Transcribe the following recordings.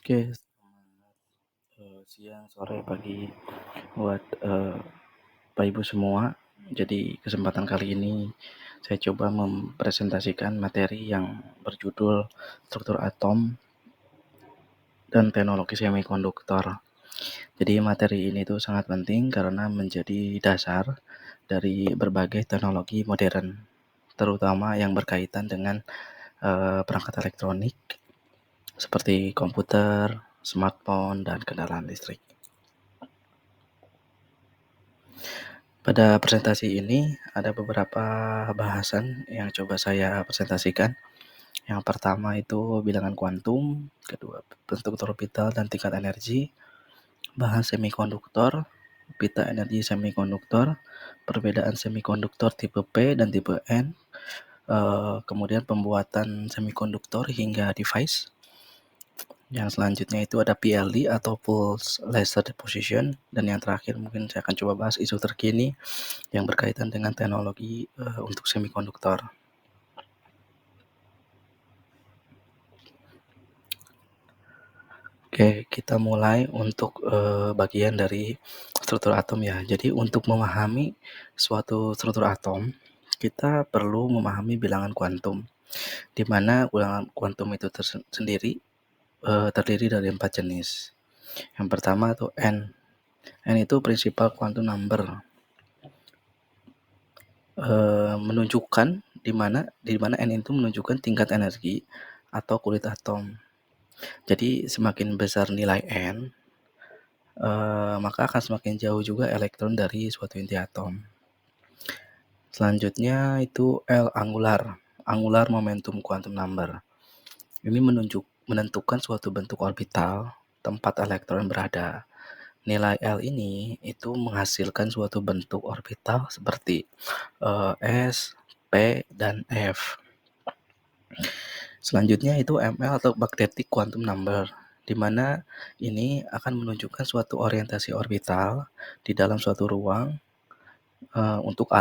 Oke, selamat siang, sore, pagi buat Bapak Ibu semua. Jadi kesempatan kali ini saya coba mempresentasikan materi yang berjudul struktur atom dan teknologi semikonduktor. Jadi materi ini tuh sangat penting karena menjadi dasar dari berbagai teknologi modern, terutama yang berkaitan dengan perangkat elektronik seperti komputer, smartphone, dan kendaraan listrik. Pada presentasi ini ada beberapa bahasan yang coba saya presentasikan. Yang pertama itu bilangan kuantum, kedua bentuk orbital dan tingkat energi, bahas semikonduktor, pita energi semikonduktor, perbedaan semikonduktor tipe P dan tipe N, kemudian pembuatan semikonduktor hingga device. Yang selanjutnya itu ada PLD atau Pulse Laser Deposition, dan yang terakhir mungkin saya akan coba bahas isu terkini yang berkaitan dengan teknologi untuk semikonduktor. Oke, kita mulai untuk bagian dari struktur atom ya. Jadi untuk memahami suatu struktur atom, kita perlu memahami bilangan kuantum, di mana bilangan kuantum itu sendiri terdiri dari 4 jenis. Yang pertama itu N. N itu principal quantum number, menunjukkan di mana N itu menunjukkan tingkat energi atau kulit atom. Jadi semakin besar nilai N, maka akan semakin jauh juga elektron dari suatu inti atom. Selanjutnya itu L angular momentum quantum number. Ini menentukan suatu bentuk orbital tempat elektron berada. Nilai L ini itu menghasilkan suatu bentuk orbital seperti S, P, dan F. Selanjutnya itu ML atau magnetic quantum number, di mana ini akan menunjukkan suatu orientasi orbital di dalam suatu ruang untuk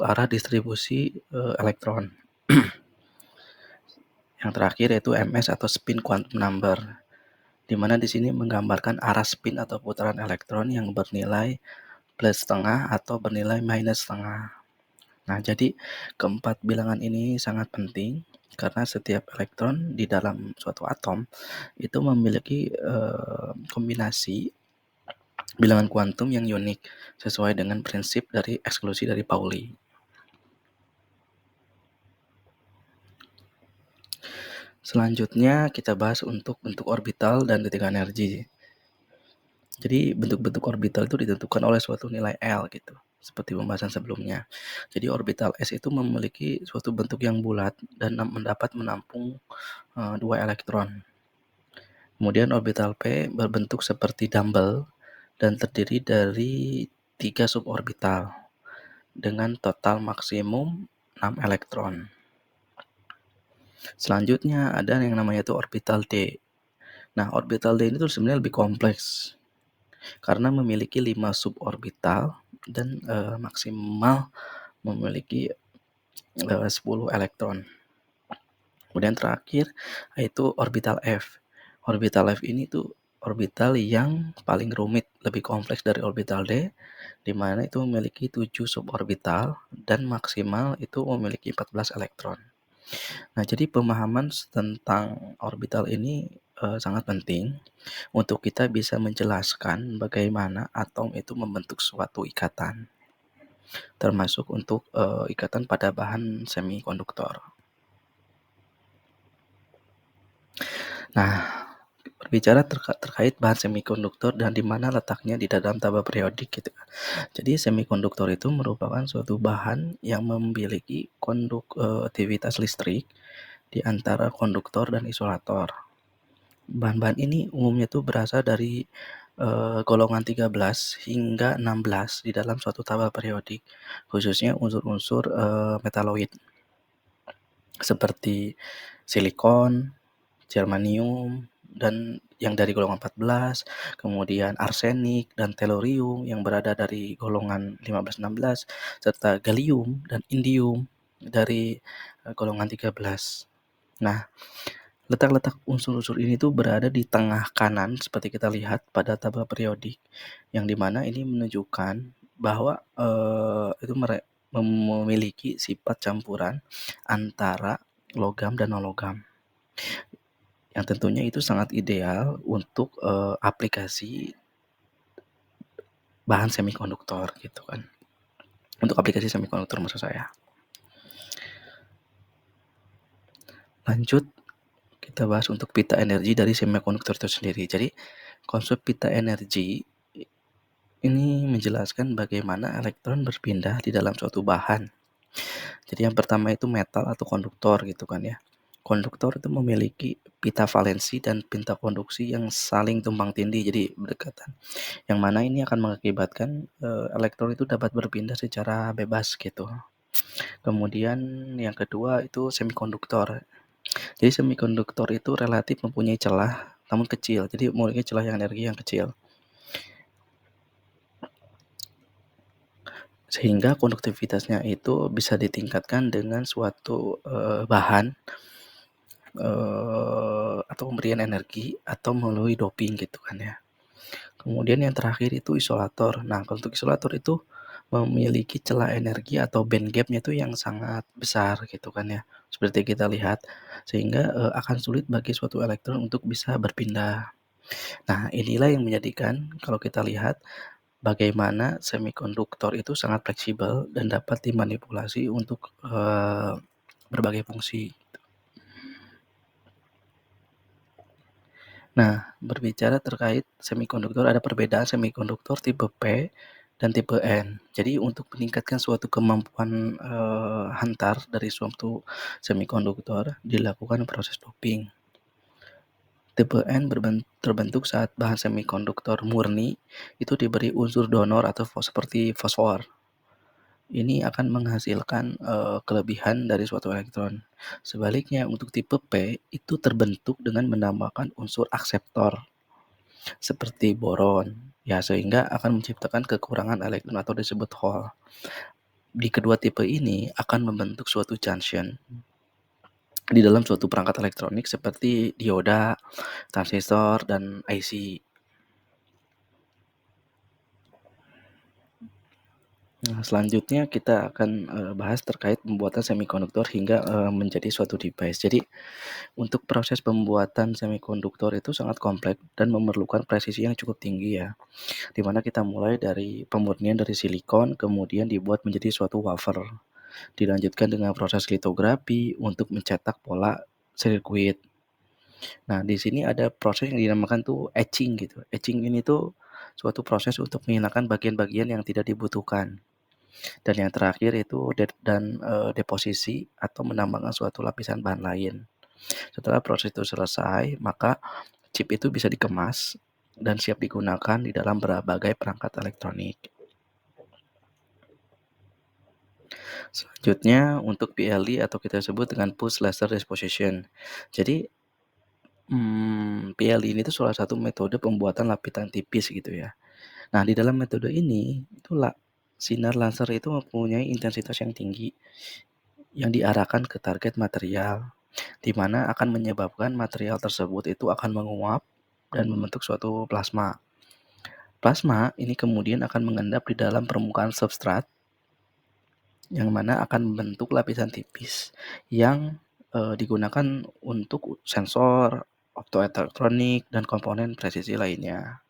arah distribusi elektron. Yang terakhir yaitu MS atau spin quantum number, di mana di sini menggambarkan arah spin atau putaran elektron yang bernilai plus setengah atau bernilai minus setengah. Nah, jadi keempat bilangan ini sangat penting karena setiap elektron di dalam suatu atom itu memiliki kombinasi bilangan kuantum yang unik sesuai dengan prinsip dari eksklusi dari Pauli. Selanjutnya kita bahas untuk bentuk orbital dan titik energi. Jadi bentuk-bentuk orbital itu ditentukan oleh suatu nilai L gitu, seperti pembahasan sebelumnya. Jadi orbital S itu memiliki suatu bentuk yang bulat dan mendapat menampung 2 elektron. Kemudian orbital P berbentuk seperti dumbbell dan terdiri dari 3 suborbital dengan total maksimum 6 elektron. Selanjutnya ada yang namanya itu orbital D. Nah, orbital D ini tuh sebenarnya lebih kompleks karena memiliki 5 suborbital dan maksimal memiliki 10 elektron. Kemudian terakhir yaitu orbital F. Orbital F ini tuh orbital yang paling rumit, lebih kompleks dari orbital D, di mana itu memiliki 7 suborbital dan maksimal itu memiliki 14 elektron. Nah, jadi pemahaman tentang orbital ini sangat penting untuk kita bisa menjelaskan bagaimana atom itu membentuk suatu ikatan, termasuk untuk ikatan pada bahan semikonduktor. Nah, berbicara terkait bahan semikonduktor dan di mana letaknya di dalam tabel periodik gitu. Jadi semikonduktor itu merupakan suatu bahan yang memiliki konduktivitas listrik di antara konduktor dan isolator. Bahan-bahan ini umumnya tuh berasal dari golongan 13 hingga 16 di dalam suatu tabel periodik, khususnya unsur-unsur metaloid seperti silikon, germanium, dan yang dari golongan 14, kemudian arsenik dan tellurium yang berada dari golongan 15-16, serta gallium dan indium dari golongan 13. Nah, Letak-letak unsur-unsur ini tuh berada di tengah kanan seperti kita lihat pada tabel periodik, yang di mana ini menunjukkan bahwa, itu memiliki sifat campuran antara logam dan non-logam, yang tentunya itu sangat ideal untuk, aplikasi bahan semikonduktor gitu kan, untuk aplikasi semikonduktor maksud saya. Lanjut, kita bahas untuk pita energi dari semikonduktor itu sendiri. Jadi, konsep pita energi ini menjelaskan bagaimana elektron berpindah di dalam suatu bahan. Jadi yang pertama itu metal atau konduktor gitu kan ya. Konduktor itu memiliki pita valensi dan pita konduksi yang saling tumpang tindih, jadi berdekatan. Yang mana ini akan mengakibatkan elektron itu dapat berpindah secara bebas gitu. Kemudian yang kedua itu semikonduktor. Jadi semikonduktor itu relatif mempunyai celah namun kecil. Jadi memiliki celah yang energi yang kecil. Sehingga konduktivitasnya itu bisa ditingkatkan dengan suatu bahan atau pemberian energi atau melalui doping gitu kan ya. Kemudian yang terakhir itu isolator. Nah, kalau untuk isolator itu memiliki celah energi atau band gap-nya itu yang sangat besar gitu kan ya. Seperti kita lihat sehingga akan sulit bagi suatu elektron untuk bisa berpindah. Nah, inilah yang menjadikan kalau kita lihat bagaimana semikonduktor itu sangat fleksibel dan dapat dimanipulasi untuk berbagai fungsi. Nah, berbicara terkait semikonduktor, ada perbedaan semikonduktor tipe P dan tipe N. Jadi untuk meningkatkan suatu kemampuan hantar dari suatu semikonduktor dilakukan proses doping. Tipe N terbentuk saat bahan semikonduktor murni itu diberi unsur donor atau seperti fosfor. Ini akan menghasilkan kelebihan dari suatu elektron. Sebaliknya untuk tipe P itu terbentuk dengan menambahkan unsur akseptor seperti boron, ya sehingga akan menciptakan kekurangan elektron atau disebut hole. Di kedua tipe ini akan membentuk suatu junction di dalam suatu perangkat elektronik seperti dioda, transistor, dan IC. Nah, selanjutnya kita akan bahas terkait pembuatan semikonduktor hingga menjadi suatu device. Jadi, untuk proses pembuatan semikonduktor itu sangat kompleks dan memerlukan presisi yang cukup tinggi ya. Di mana kita mulai dari pemurnian dari silikon, kemudian dibuat menjadi suatu wafer. Dilanjutkan dengan proses litografi untuk mencetak pola sirkuit. Nah, di sini ada proses yang dinamakan tuh etching gitu. Etching ini tuh suatu proses untuk menghilangkan bagian-bagian yang tidak dibutuhkan. Dan yang terakhir itu deposisi atau menambahkan suatu lapisan bahan lain. Setelah proses itu selesai, maka chip itu bisa dikemas dan siap digunakan di dalam berbagai perangkat elektronik. Selanjutnya untuk PLD atau kita sebut dengan Pulse Laser Deposition. Jadi PLD ini tuh salah satu metode pembuatan lapisan tipis gitu ya. Nah, di dalam metode ini itu sinar laser itu mempunyai intensitas yang tinggi yang diarahkan ke target material, di mana akan menyebabkan material tersebut itu akan menguap dan membentuk suatu plasma. Plasma ini kemudian akan mengendap di dalam permukaan substrat yang mana akan membentuk lapisan tipis yang digunakan untuk sensor, optoelektronik, dan komponen presisi lainnya.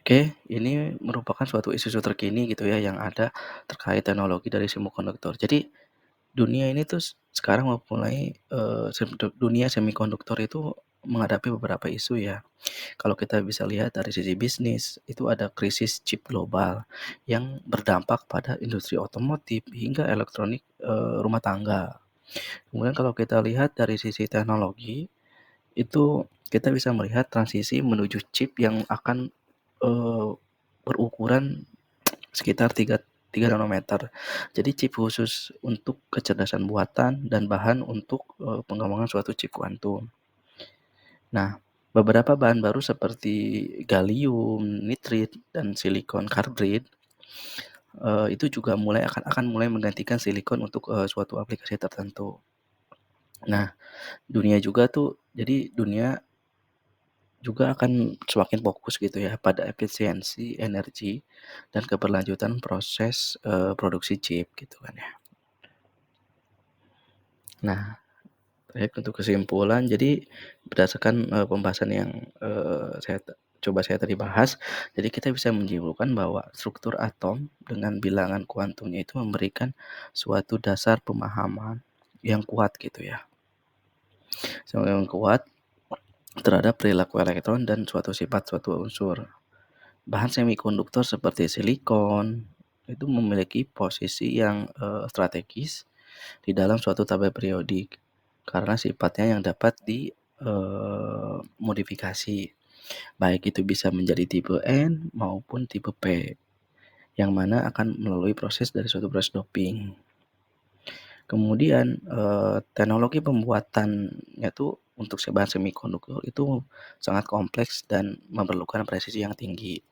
Oke, ini merupakan suatu isu-isu terkini gitu ya yang ada terkait teknologi dari semikonduktor. Jadi dunia ini tuh sekarang mulai dunia semikonduktor itu menghadapi beberapa isu ya. Kalau kita bisa lihat dari sisi bisnis, itu ada krisis chip global yang berdampak pada industri otomotif hingga elektronik rumah tangga. Kemudian kalau kita lihat dari sisi teknologi, itu kita bisa melihat transisi menuju chip yang akan berukuran sekitar 3 nanometer. Jadi chip khusus untuk kecerdasan buatan dan bahan untuk pengembangan suatu chip kuantum. Nah, beberapa bahan baru seperti gallium, nitrit, dan silicon carbide itu juga akan mulai menggantikan silikon untuk, suatu aplikasi tertentu. Nah, dunia juga akan semakin fokus gitu ya pada efisiensi energi dan keberlanjutan proses, produksi chip gitu kan ya. Nah, baik untuk kesimpulan jadi berdasarkan, pembahasan yang, saya tadi bahas, jadi kita bisa menyimpulkan bahwa struktur atom dengan bilangan kuantumnya itu memberikan suatu dasar pemahaman yang kuat gitu ya, yang kuat terhadap perilaku elektron dan suatu sifat suatu unsur. Bahan semikonduktor seperti silikon itu memiliki posisi yang, strategis di dalam suatu tabel periodik karena sifatnya yang dapat modifikasi, baik itu bisa menjadi tipe N maupun tipe P, yang mana akan melalui proses dari suatu proses doping. Kemudian, teknologi pembuatannya tuh untuk bahan semikonduktor itu sangat kompleks dan memerlukan presisi yang tinggi.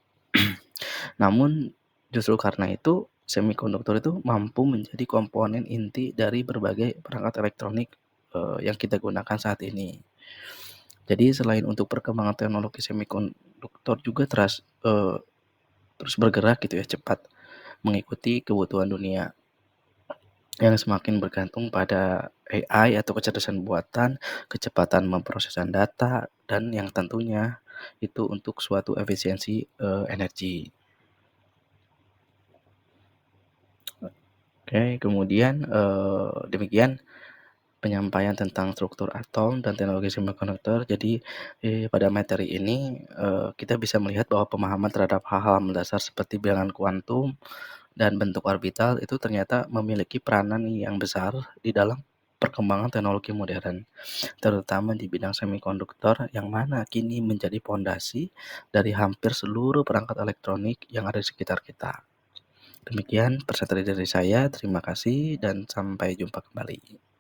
Namun, justru karena itu, semikonduktor itu mampu menjadi komponen inti dari berbagai perangkat elektronik, yang kita gunakan saat ini. Jadi selain untuk perkembangan teknologi semikonduktor juga terus bergerak gitu ya, cepat mengikuti kebutuhan dunia yang semakin bergantung pada AI atau kecerdasan buatan, kecepatan memprosesan data, dan yang tentunya itu untuk suatu efisiensi, energi. Oke, kemudian, demikian penyampaian tentang struktur atom dan teknologi semiconductor. Jadi, pada materi ini, kita bisa melihat bahwa pemahaman terhadap hal-hal mendasar seperti bilangan kuantum dan bentuk orbital itu ternyata memiliki peranan yang besar di dalam perkembangan teknologi modern, terutama di bidang semikonduktor yang mana kini menjadi pondasi dari hampir seluruh perangkat elektronik yang ada di sekitar kita. Demikian presentasi dari saya, terima kasih dan sampai jumpa kembali.